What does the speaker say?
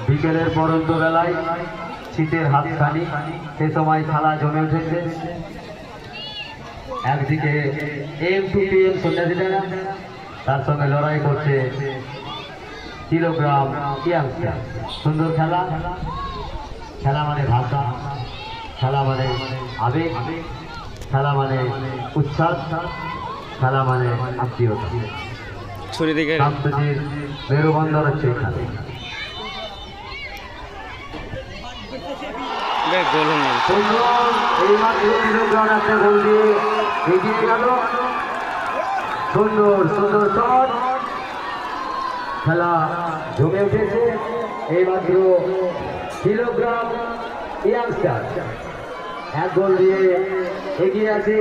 বিকেলের পরন্ত বেলায় শীতের হাতছানি, সে সময় খেলা জমে উঠেছে। একদিকে M2PM সন্ন্যাসীরা, তার সঙ্গে লড়াই করছে কিলোগ্রাম ইয়াংস্টার। সুন্দর খেলা, খেলা মানে ভাষা, খেলা মানে আবেগ, খেলা মানে উচ্ছ্বাস, খেলা মানে আত্মীয়তা। সাংস্কৃতিক মেরুবন্ধন হচ্ছে এখানে। সুন্দর সুন্দর শট, খেলা জমে উঠেছে। এইমাত্র কিলোগ্রাম ইয়াংস্টার 1 গোল দিয়ে এগিয়ে আছে।